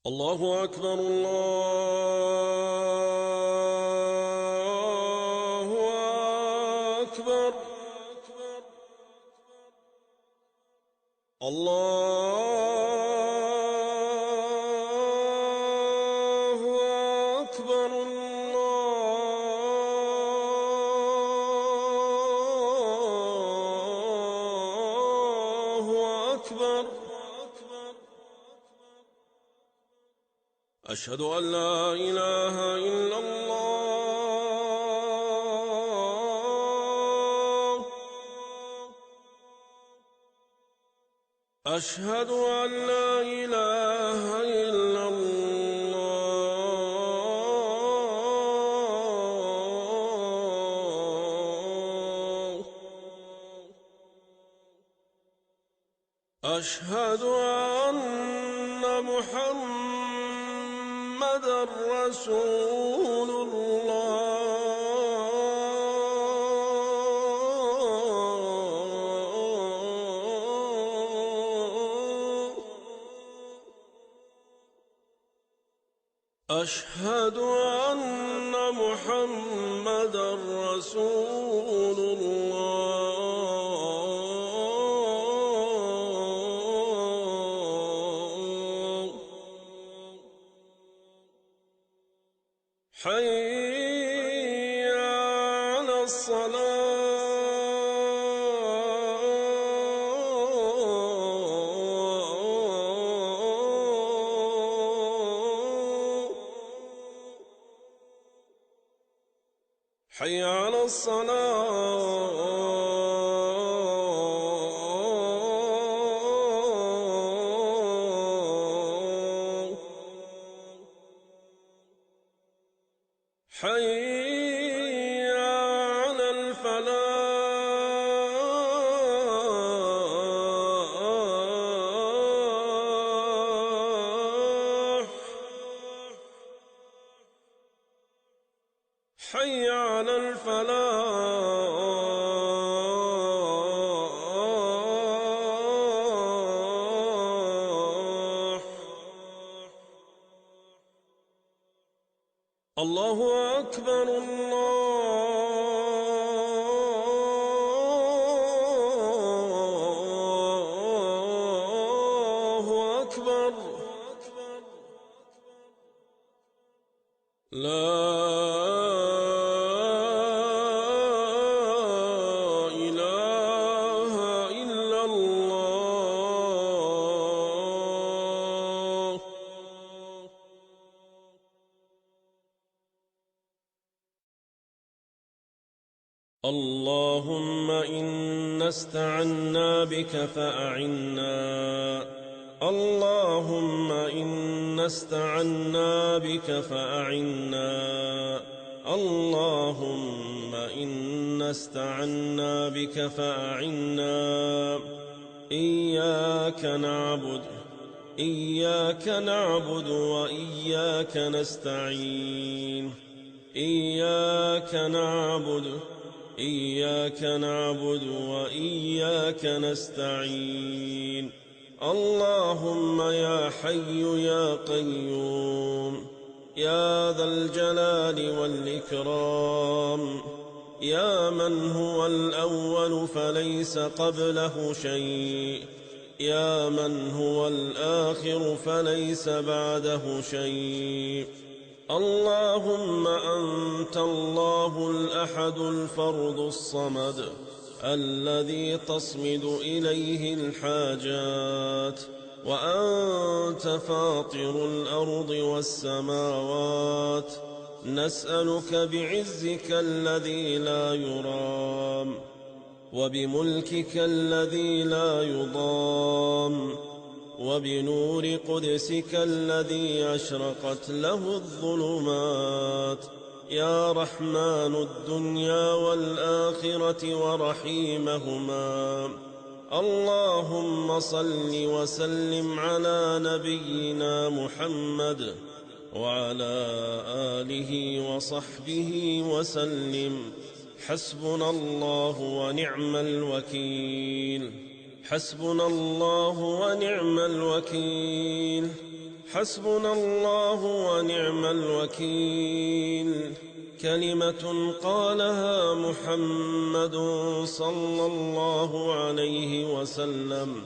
الله أكبر الله أكبر الله أكبر الله أكبر. أشهد أن لا إله إلا الله. أشهد أن لا إله إلا الله. أشهد أن محمد رسول الله. أشهد أن محمد رسول الله. حي على الصلاة. حي على الصلاة. حي على الفلاح. حي على الفلاح. الله أكبر الله أكبر. لا إله إلا الله. اللهم إنا استعنا بك فأعنا. اللهم إنا استعنا بك فأعنا. اللهم إنا استعنا بك فأعنا. إياك نعبد وإياك نستعين. إياك نعبد وإياك نستعين. اللهم يا حي يا قيوم يا ذا الجلال والإكرام، يا من هو الأول فليس قبله شيء، يا من هو الآخر فليس بعده شيء. اللهم أنت الله الأحد الفرد الصمد الذي تصمد إليه الحاجات، وأنت فاطر الأرض والسماوات. نسألك بعزك الذي لا يرام، وبملكك الذي لا يضام، وبنور قدسك الذي أشرقت له الظلمات، يا رحمن الدنيا والآخرة ورحيمهما. اللهم صل وسلم على نبينا محمد وعلى آله وصحبه وسلم. حسبنا الله ونعم الوكيل. حسبنا الله ونعم الوكيل. حسبنا الله ونعم الوكيل. كلمة قالها محمد صلى الله عليه وسلم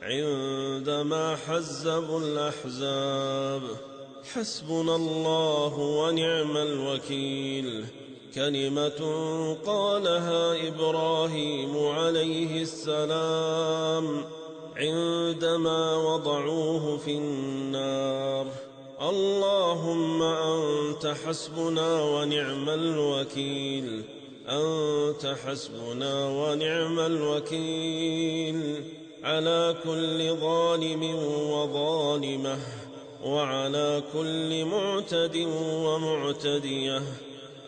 عندما حزبوا الأحزاب. حسبنا الله ونعم الوكيل. كلمة قالها إبراهيم عليه السلام عندما وضعوه في النار. اللهم أنت حسبنا ونعم الوكيل. أنت حسبنا ونعم الوكيل على كل ظالم وظالمة، وعلى كل معتد ومعتدية.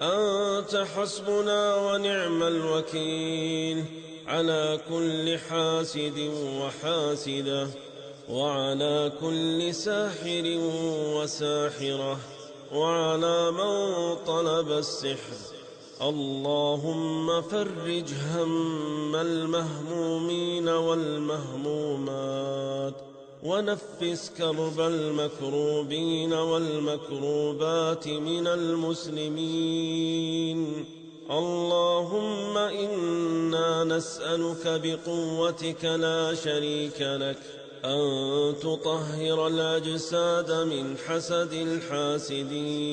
أنت حسبنا ونعم الوكيل على كل حاسد وحاسدة، وعلى كل ساحر وساحرة، وعلى من طلب السحر. اللهم فرج هم المهمومين والمهمومات، ونفس كرب المكروبين والمكروبات من المسلمين. اللهم إنا نسألك بقوتك لا شريك لك أن تطهر الأجساد من حسد الحاسدين،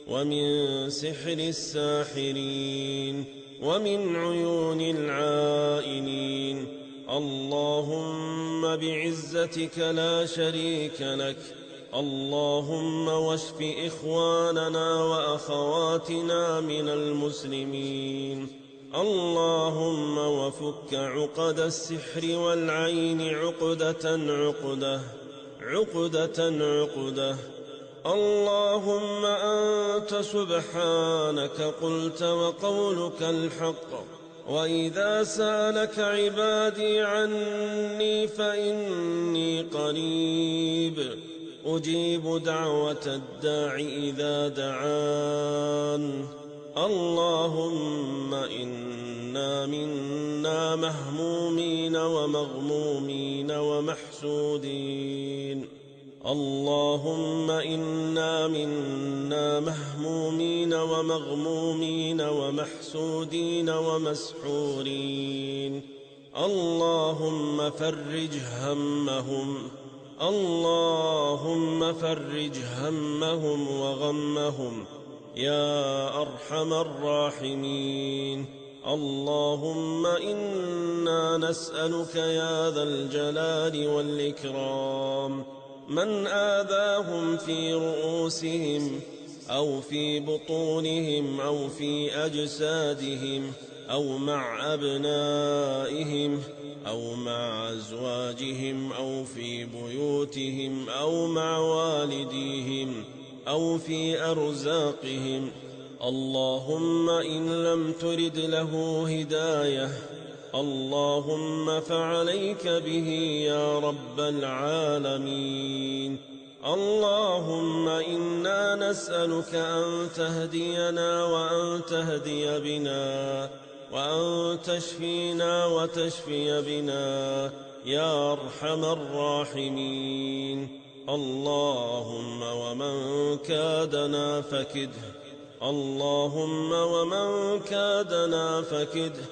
ومن سحر الساحرين، ومن عيون العائنين. اللهم بعزتك لا شريك لك اللهم واشف إخواننا وأخواتنا من المسلمين. اللهم وفك عقد السحر والعين عقدة عقدة عقدة عقدة. اللهم أنت سبحانك قلت وقولك الحق، وإذا سألك عبادي عني فإني قريب أجيب دعوة الداع إذا دعان. اللهم إنا منا مهمومين ومغمومين ومحسودين. اللهم إنا منا مهمومين ومغمومين ومحسودين ومسحورين. اللهم فرج همهم. اللهم فرج همهم وغمهم يا أرحم الراحمين. اللهم إنا نسألك يا ذا الجلال والإكرام من آذاهم في رؤوسهم أو في بطونهم أو في أجسادهم أو مع أبنائهم أو مع أزواجهم أو في بيوتهم أو مع والديهم أو في أرزاقهم. اللهم إن لم ترد له هداية اللهم فعليك به يا رب العالمين. اللهم إنا نسألك أن تهدينا وأن تهدي بنا وأن تشفينا وتشفي بنا يا أرحم الراحمين. اللهم ومن كادنا فكده. اللهم ومن كادنا فكده.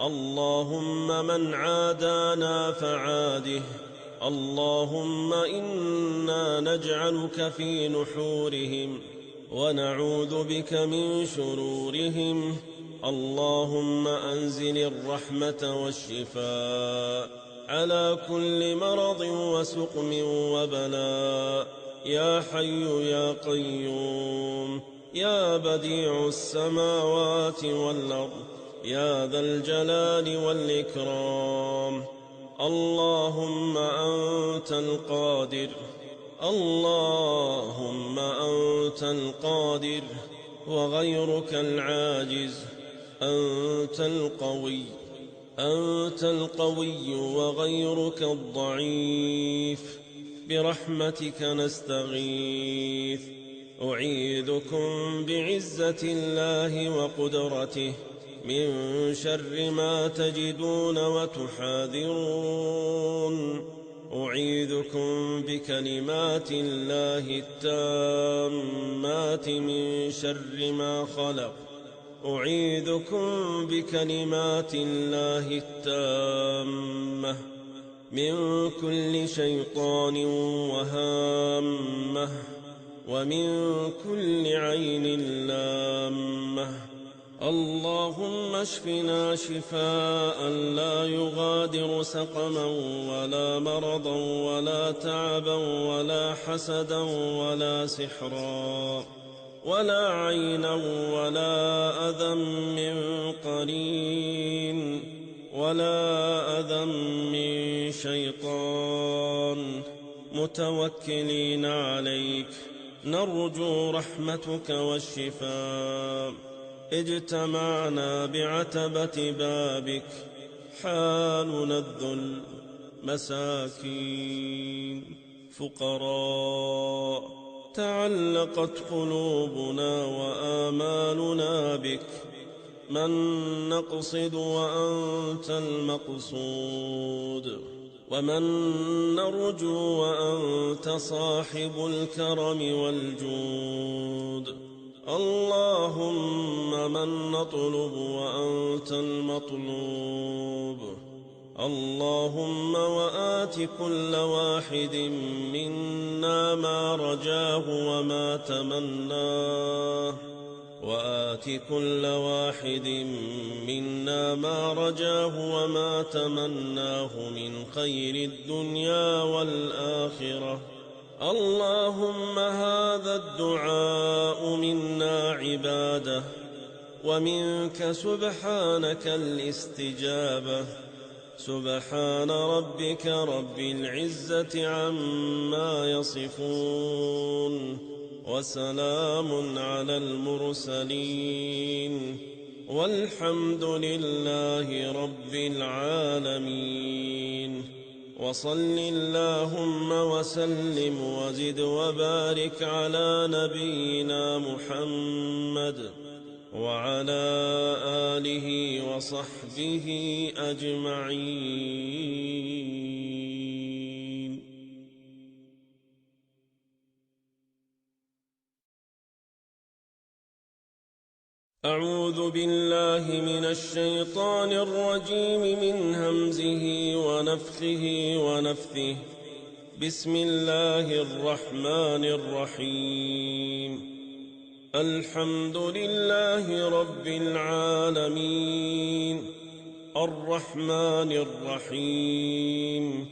اللهم من عادانا فعاده. اللهم إنا نجعلك في نحورهم ونعوذ بك من شرورهم. اللهم أنزل الرحمة والشفاء على كل مرض وسقم وبلاء يا حي يا قيوم يا بديع السماوات والأرض يا ذا الجلال والإكرام. اللهم أنت القادر. اللهم أنت القادر وغيرك العاجز. أنت القوي. أنت القوي وغيرك الضعيف. برحمتك نستغيث. أعيذكم بعزة الله وقدرته من شر ما تجدون وتحاذرون. أعيذكم بكلمات الله التامات من شر ما خلق. أعيذكم بكلمات الله التامة من كل شيطان وهامة ومن كل عين لامة. اللهم اشفنا شفاء لا يغادر سقما ولا مرضا ولا تعبا ولا حسدا ولا سحرا ولا عينا ولا أذى من قرين ولا أذى من شيطان. متوكلين عليك نرجو رحمتك والشفاء. اجتمعنا بعتبة بابك حالنا الذل، مساكين فقراء، تعلقت قلوبنا وآمالنا بك، من نقصد وأنت المقصود، ومن نرجو وأنت صاحب الكرم والجود. اللهم من نطلب وأنت المطلوب. اللهم وآت كل واحد منا ما رجاه وما تمناه، وآت كل واحد منا ما رجاه وما تمناه من خير الدنيا والآخرة. اللهم هذا الدعاء منا عباده، ومنك سبحانك الاستجابة. سبحان ربك رب العزة عما يصفون، وسلام على المرسلين، والحمد لله رب العالمين. وصل اللهم وسلم وزد وبارك على نبينا محمد وعلى آله وصحبه أجمعين. أعوذ بالله من الشيطان الرجيم من همزه ونفخه ونفثه. بسم الله الرحمن الرحيم. الحمد لله رب العالمين، الرحمن الرحيم،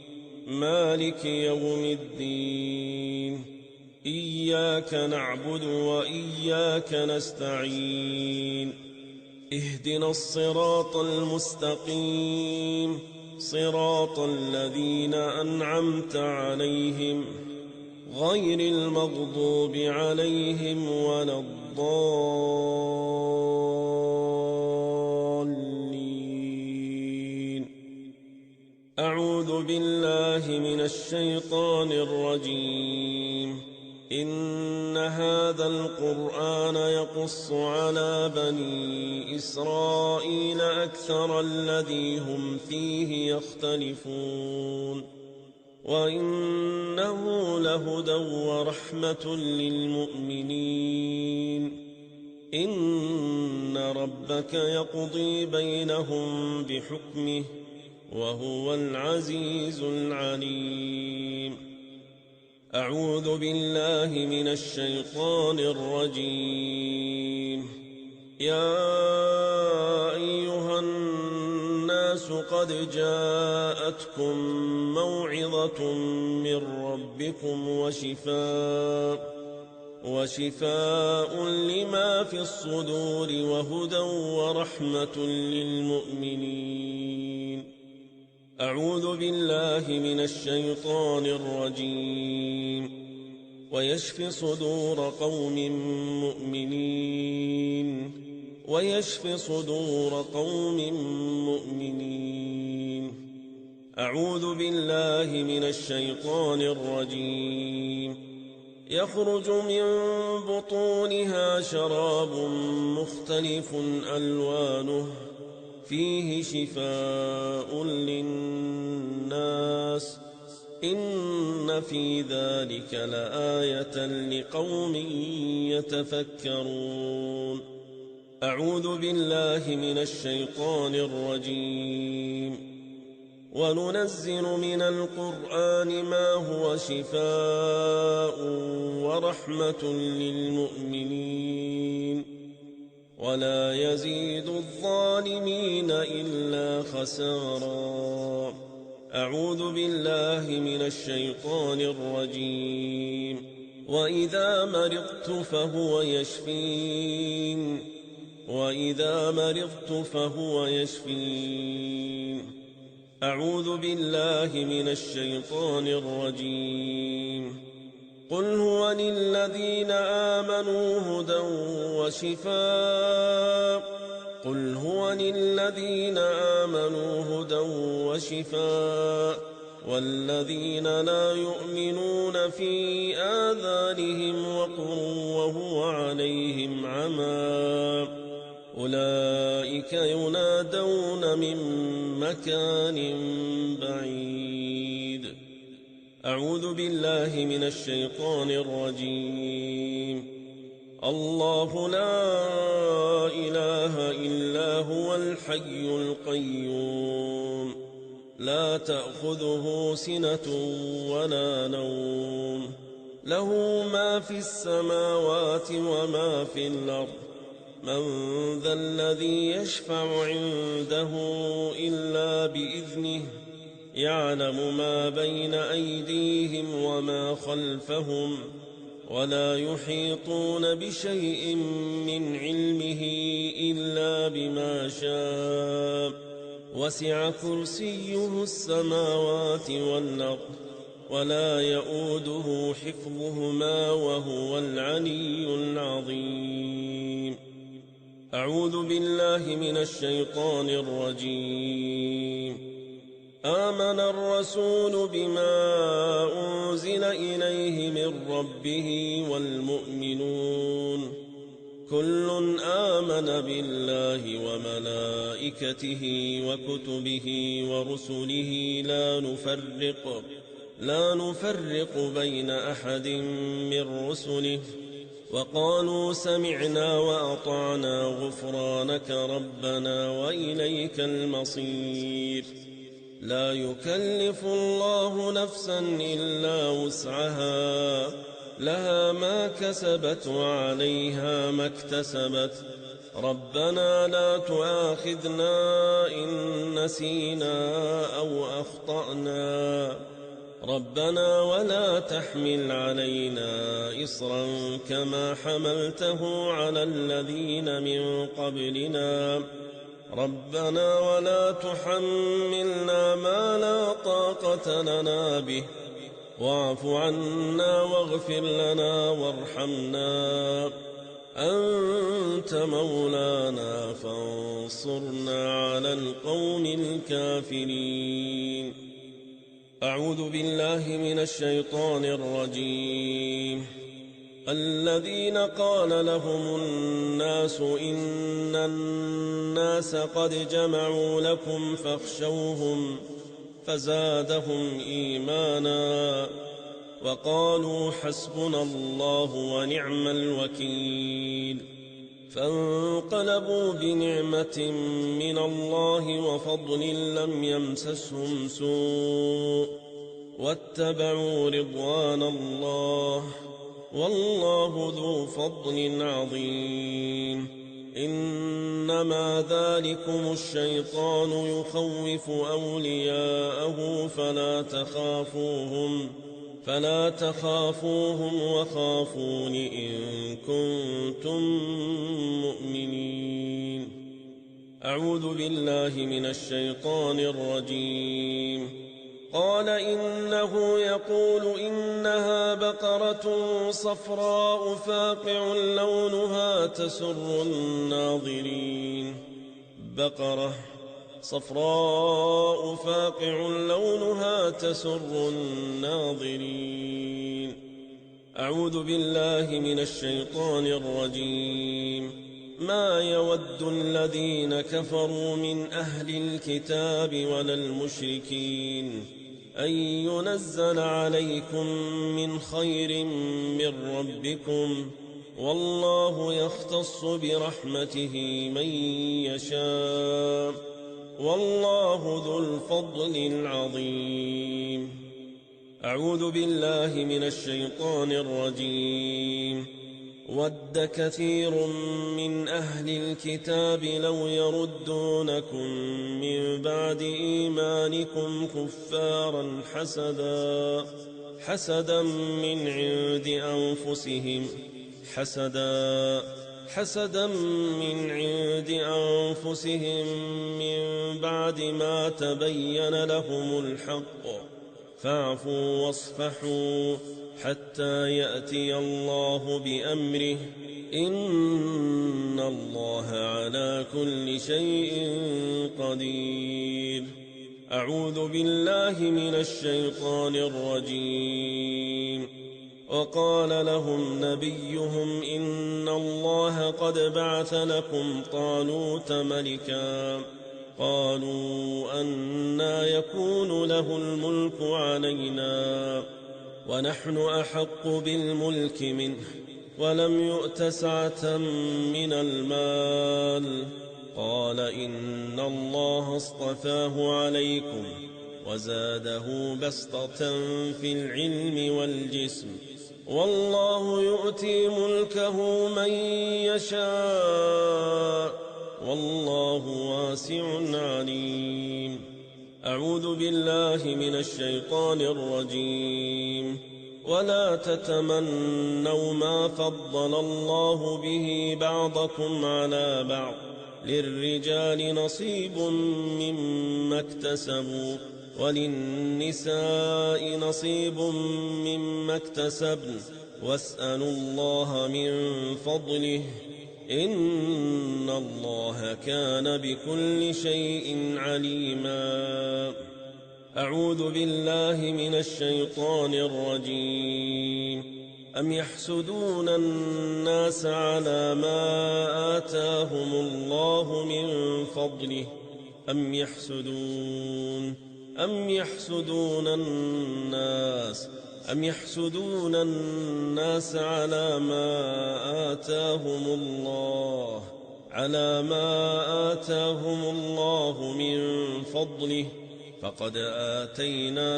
مالك يوم الدين. إياك نعبد وإياك نستعين. اهدنا الصراط المستقيم، صراط الذين أنعمت عليهم غير المغضوب عليهم ولا الضالين. أعوذ بالله من الشيطان الرجيم. إن هذا القرآن يقص على بني إسرائيل أكثر الذي هم فيه يختلفون، وإنه لهدى ورحمة للمؤمنين. إن ربك يقضي بينهم بحكمه، وهو العزيز العليم. أعوذ بالله من الشيطان الرجيم. يا أيها الناس قد جاءتكم موعظة من ربكم وشفاء لما في الصدور وهدى ورحمة للمؤمنين. أعوذ بالله من الشيطان الرجيم. ويشفي صدور قوم مؤمنين، ويشفي صدور قوم مؤمنين. أعوذ بالله من الشيطان الرجيم. يخرج من بطونها شراب مختلف ألوانه فيه شفاء للناس، إن في ذلك لآية لقوم يتفكرون. أعوذ بالله من الشيطان الرجيم. وننزل من القرآن ما هو شفاء ورحمة للمؤمنين ولا يزيد الظالمين إلا خسارا. أعوذ بالله من الشيطان الرجيم. وإذا مرضت فهو يشفين. أعوذ بالله من الشيطان الرجيم. قل هو للذين آمنوا هدى وشفاء والذين لا يؤمنون في آذانهم وقر وهو عليهم عمى أولئك ينادون من مكان بعيد. أعوذ بالله من الشيطان الرجيم. الله لا إله إلا هو الحي القيوم لا تأخذه سنة ولا نوم له ما في السماوات وما في الأرض من ذا الذي يشفع عنده إلا بإذنه يعلم ما بين أيديهم وما خلفهم ولا يحيطون بشيء من علمه إلا بما شاء وسع كرسيه السماوات والأرض ولا يؤوده حفظهما وهو العلي العظيم. أعوذ بالله من الشيطان الرجيم. آمن الرسول بما أنزل إليه من ربه والمؤمنون كل آمن بالله وملائكته وكتبه ورسله لا نفرق بين أحد من رسله وقالوا سمعنا وأطعنا غفرانك ربنا وإليك المصير. لا يكلف الله نفسا إلا وسعها لها ما كسبت وعليها ما اكتسبت ربنا لا تؤاخذنا إن نسينا أو أخطأنا ربنا ولا تحمل علينا إصرا كما حملته على الذين من قبلنا ربنا ولا تحملنا ما لا طاقة لنا به واعف عنا واغفر لنا وارحمنا أنت مولانا فانصرنا على القوم الكافرين. أعوذ بالله من الشيطان الرجيم. الذين قال لهم الناس إن الناس قد جمعوا لكم فاخشوهم فزادهم إيمانا وقالوا حسبنا الله ونعم الوكيل فانقلبوا بنعمة من الله وفضل لم يمسسهم سوء واتبعوا رضوان الله والله ذو فضل عظيم. إنما ذلكم الشيطان يخوف أولياءه فلا تخافوهم وخافون إن كنتم مؤمنين. أعوذ بالله من الشيطان الرجيم. قال إنه يقول إنها بقرة صفراء فاقع لونها تسر الناظرين. بقرة صفراء فاقع لونها تسر الناظرين. أعوذ بالله من الشيطان الرجيم. ما يود الذين كفروا من أهل الكتاب ولا المشركين أن ينزل عليكم من خير من ربكم، والله يختص برحمته من يشاء، والله ذو الفضل العظيم. أعوذ بالله من الشيطان الرجيم. ود كثير من أهل الكتاب لو يردونكم من بعد إيمانكم كفارا حسدا من عند أنفسهم من بعد ما تبين لهم الحق، فاعفوا واصفحوا حتى يأتي الله بأمره، إن الله على كل شيء قدير. أعوذ بالله من الشيطان الرجيم. وقال لهم نبيهم إن الله قد بعث لكم طالوت ملكا، قالوا أنى يكون له الملك علينا ونحن أحق بالملك منه ولم يؤت سعة من المال، قال إن الله اصطفاه عليكم وزاده بسطة في العلم والجسم، والله يؤتي ملكه من يشاء، والله واسع عليم. أعوذ بالله من الشيطان الرجيم. ولا تتمنوا ما فضل الله به بعضكم على بعض، للرجال نصيب مما اكتسبوا وللنساء نصيب مما اكتسبن، واسألوا الله من فضله، إن الله كان بكل شيء عليما. أعوذ بالله من الشيطان الرجيم. أم يحسدون الناس على ما آتاهم الله من فضله، أم يحسدون الناس على ما آتاهم الله من فضله، فقد آتينا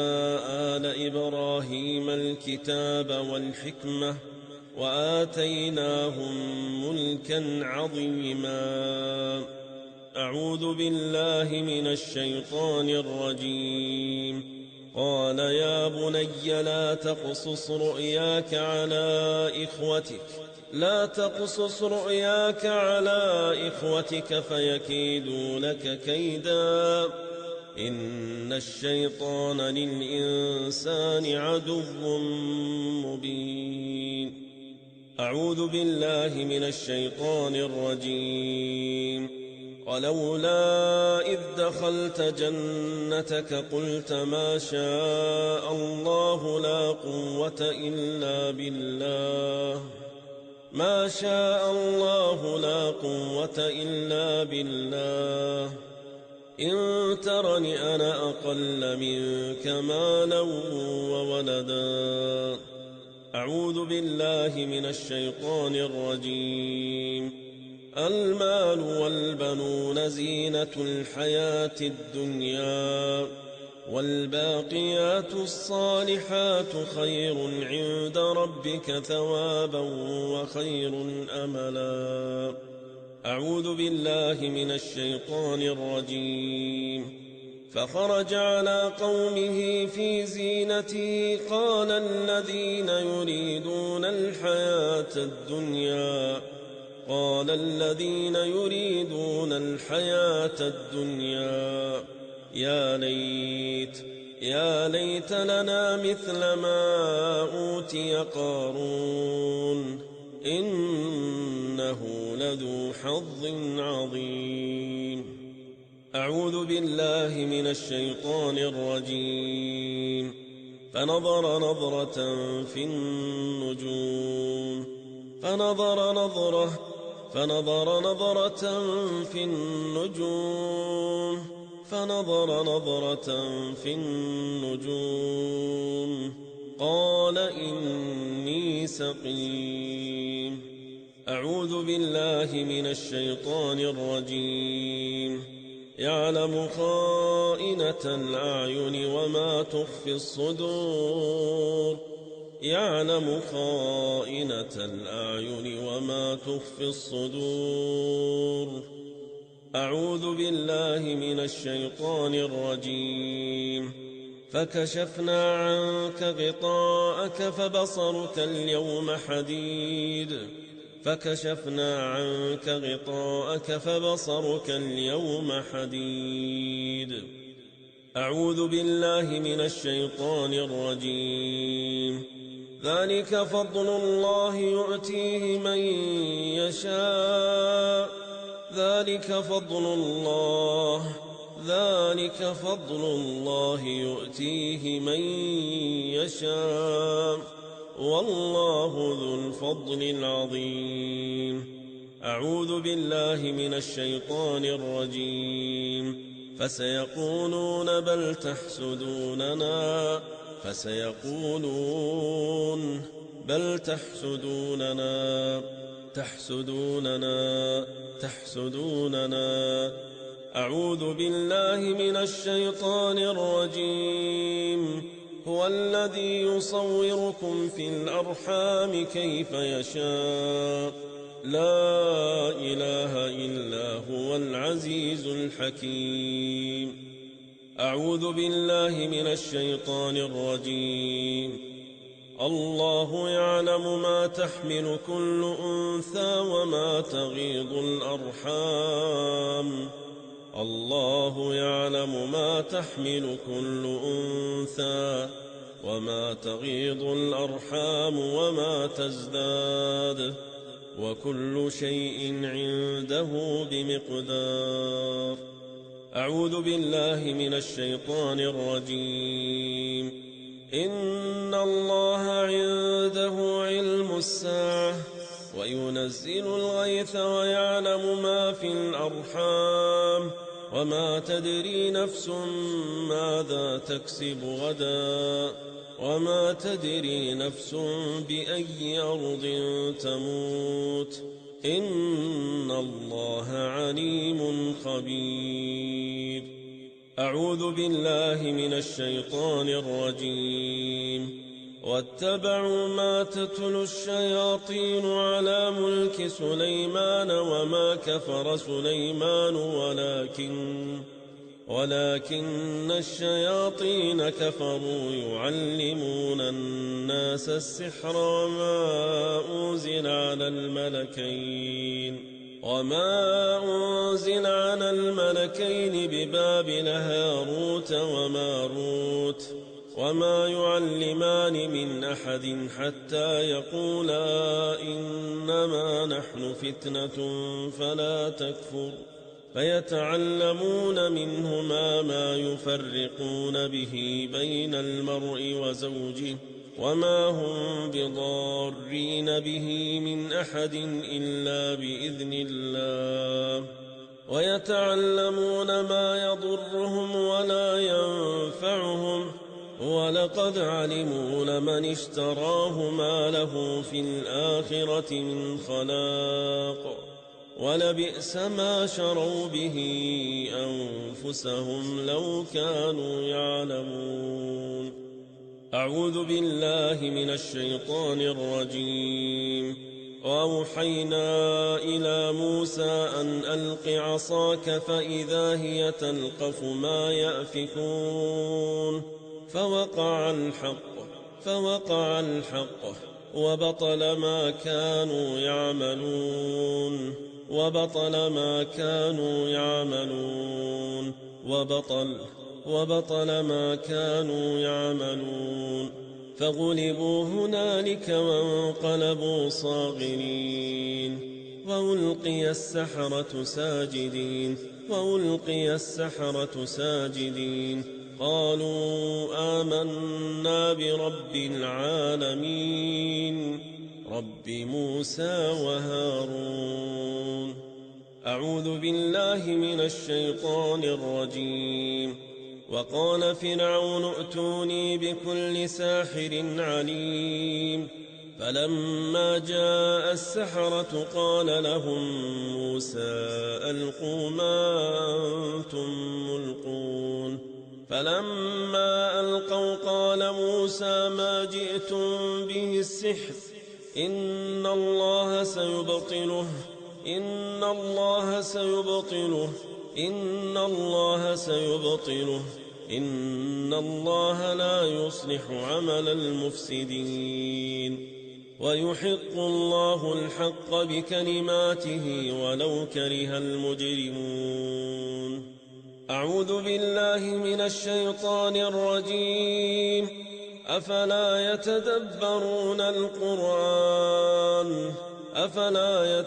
آل إبراهيم الكتاب والحكمة وآتيناهم ملكا عظيما. أعوذ بالله من الشيطان الرجيم. قال يا بني لا تقصص رؤياك على إخوتك فيكيدوا لك كيدا، إن الشيطان للإنسان عدو مبين. أعوذ بالله من الشيطان الرجيم. ولولا إذ دخلت جنتك قلت ما شاء الله لا قوة إلا بالله إن ترني أنا أقل منك مالا وولدا. أعوذ بالله من الشيطان الرجيم. المال والبنون زينة الحياة الدنيا، والباقيات الصالحات خير عند ربك ثوابا وخير أملا. أعوذ بالله من الشيطان الرجيم. فخرج على قومه في زينته قال الذين يريدون الحياة الدنيا يا ليت لنا مثل ما أوتي قارون إنه لذو حظ عظيم. أعوذ بالله من الشيطان الرجيم. فنظر نظرة في النجوم فنظر نظرة في النجوم قال إني سقيم. أعوذ بالله من الشيطان الرجيم. يعلم خائنة الأعين وما تخفي الصدور. يعلم خائنة الأعين وما تخفي الصدور. أعوذ بالله من الشيطان الرجيم. فكشفنا عنك غطاءك فبصرك اليوم حديد. فكشفنا عنك غطاءك فبصرك اليوم حديد. أعوذ بالله من الشيطان الرجيم. ذلك فضل الله يؤتيه من يشاء. ذلك فضل الله يؤتيه من يشاء والله ذو الفضل العظيم. أعوذ بالله من الشيطان الرجيم. فسيقولون بل تحسدوننا تحسدوننا. أعوذ بالله من الشيطان الرجيم. هو الذي يصوركم في الأرحام كيف يشاء. لا إله إلا هو العزيز الحكيم. أعوذ بالله من الشيطان الرجيم. الله يعلم ما تحمل كل أنثى وما تغيض الأرحام. الله يعلم ما تحمل كل أنثى وما تغيض الأرحام وما تزداد وكل شيء عنده بمقدار. أعوذ بالله من الشيطان الرجيم. إن الله عنده علم الساعة وينزل الغيث ويعلم ما في الأرحام وما تدري نفس ماذا تكسب غدا وما تدري نفس بأي أرض تموت. إن الله عليم خبير. أعوذ بالله من الشيطان الرجيم. واتبعوا ما تتلو الشياطين على ملك سليمان وما كفر سليمان ولكن الشياطين كفروا يعلمون الناس السحر وما أنزل على الملكين ببابل هاروت وماروت وما يعلمان من أحد حتى يقولا إنما نحن فتنة فلا تكفر. فيتعلمون منهما ما يفرقون به بين المرء وزوجه وما هم بضارين به من أحد إلا بإذن الله. ويتعلمون ما يضرهم ولا ينفعهم ولقد علموا لمن اشتراه ما له في الآخرة من خلاق ولبئس ما شروا به أنفسهم لو كانوا يعلمون. أعوذ بالله من الشيطان الرجيم. وأوحينا إلى موسى أن ألق عصاك فإذا هي تلقف ما يأفكون فوقع الحق وبطل ما كانوا يعملون فغلبوا هنالك وانقلبوا صاغرين وألقي السحرة ساجدين قالوا آمنا برب العالمين رب موسى وهارون. أعوذ بالله من الشيطان الرجيم. وقال فرعون ائتوني بكل ساحر عليم. فلما جاء السحرة قال لهم موسى ألقوا ما أنتم ملقون. فلما ألقوا قال موسى ما جئتم به السحر إن الله سيبطله إن الله سيبطله إن الله سيبطله إن الله لا يصلح عمل المفسدين ويحق الله الحق بكلماته ولو كره المجرمون. أعوذ بالله من الشيطان الرجيم. أفلا يتدبرون القرآن أفلا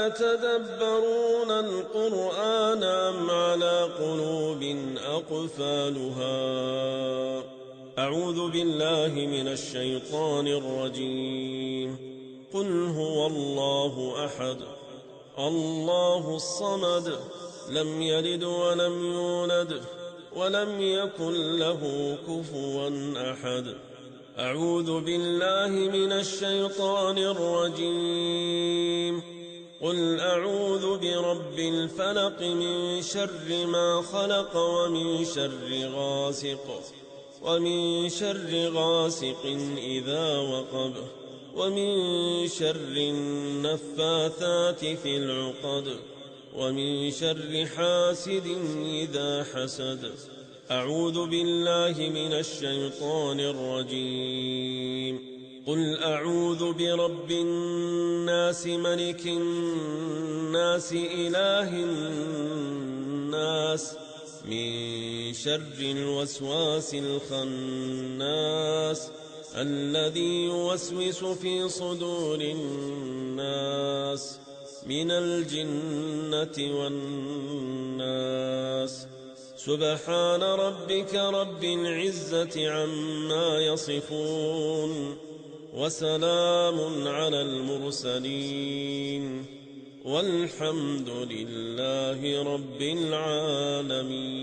يتدبرون القرآن أم على قلوب أقفالها. أعوذ بالله من الشيطان الرجيم. قل هو الله أحد الله الصمد لم يلد ولم يولد ولم يكن له كفوا أحد. أعوذ بالله من الشيطان الرجيم. قل أعوذ برب الفلق من شر ما خلق ومن شر غاسق إذا وقب ومن شر النفاثات في العقد ومن شر حاسد إذا حسد. أعوذ بالله من الشيطان الرجيم. قل أعوذ برب الناس ملك الناس إله الناس من شر الوسواس الخناس الذي يوسوس في صدور الناس من الجنة والناس. سبحان ربك رب العزة عما يصفون وسلام على المرسلين والحمد لله رب العالمين.